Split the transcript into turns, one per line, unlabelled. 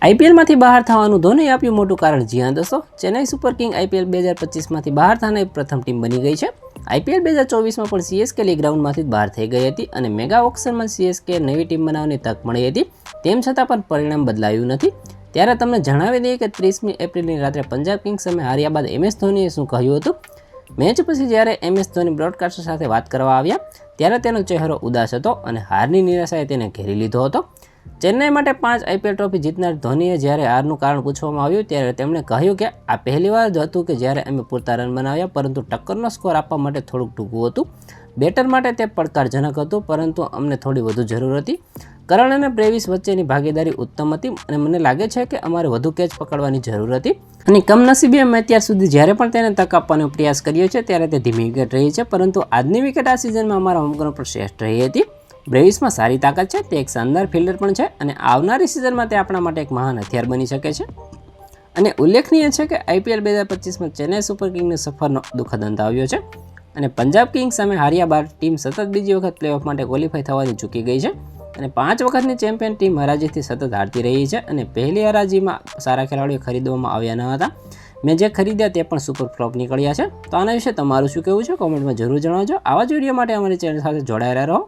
આઈપીએલમાંથી બહાર થવાનું ધોનીએ આપ્યું મોટું કારણ. જી હા દોસ્તો, ચેન્નઈ સુપર કિંગ આઈપીએલ 2025માંથી બહાર થનારી પ્રથમ ટીમ બની ગઈ છે. આઈપીએલ 2024માં પણ સીએસકે લીગ રાઉન્ડમાંથી જ બહાર થઈ ગઈ હતી અને મેગા ઓક્શનમાં સીએસકે નવી ટીમ બનાવવાની તક મળી હતી. તેમ છતાં પણ પરિણામ બદલાયું નથી. ત્યારે તમને જણાવી દઈએ કે 30મી એપ્રિલની રાત્રે પંજાબ કિંગ્સ સામે હાર્યા બાદ એમએસ ધોનીએ શું કહ્યું હતું. મેચ પછી જ્યારે એમએસ ધોની બ્રોડકાસ્ટર સાથે વાત કરવા આવ્યા ત્યારે તેનો ચહેરો ઉદાસ હતો અને હારની નિરાશાએ તેને ઘેરી લીધો હતો. ચેન્નઈ માટે 5 આઈપીએલ ટ્રોફી જીતનાર ધોનીએ જ્યારે હારનું કારણ પૂછવામાં આવ્યું ત્યારે તેમણે કહ્યું કે આ પહેલીવાર જ હતું કે જ્યારે અમે પૂરતા રન બનાવ્યા, પરંતુ ટક્કરનો સ્કોર આપવા માટે થોડુંક ટૂંકું હતું. બેટર માટે તે પડકારજનક હતું, પરંતુ અમને થોડી વધુ જરૂર હતી. કરણ અને બ્રેવિસ વચ્ચેની ભાગીદારી ઉત્તમ હતી અને મને લાગે છે કે અમારે વધુ કેચ પકડવાની જરૂર હતી. અને કમનસીબે મેં અત્યાર સુધી જ્યારે પણ તેને તક આપવાનો પ્રયાસ કર્યો છે ત્યારે તે ધીમી વિકેટ રહી છે, પરંતુ આજની વિકેટ આ સિઝનમાં અમારા હોમગ્રાઉન્ડ પર શ્રેષ્ઠ રહી હતી. બ્રેવિસમાં સારી તાકાત છે, તે એક શાનદાર ફિલ્ડર પણ છે અને આવનારી સિઝનમાં તે આપણા માટે એક મહાન હથિયાર બની શકે છે. અને ઉલ્લેખનીય છે કે આઈપીએલ 2025માં ચેન્નઈ સુપર કિંગનો સફરનો દુઃખદ અંત આવ્યો છે અને પંજાબ કિંગ્સ સામે હાર્યા બાદ ટીમ સતત બીજી વખત પ્લેઓફ માટે ક્વોલિફાય થવાની ચૂકી ગઈ છે અને 5 વખતની ચેમ્પિયન ટીમ હરાજીથી સતત હારતી રહી છે અને પહેલી હરાજીમાં સારા ખેલાડીઓ ખરીદવામાં આવ્યા ન હતા. મેં જે ખરીદ્યા તે પણ સુપર ફ્લોપ નીકળ્યા છે. તો આના વિશે તમારું શું કહેવું છે? કોમેન્ટમાં જરૂર જણાવજો. આવા જ વિડીયો માટે અમારી ચેનલ સાથે જોડાયેલા રહો.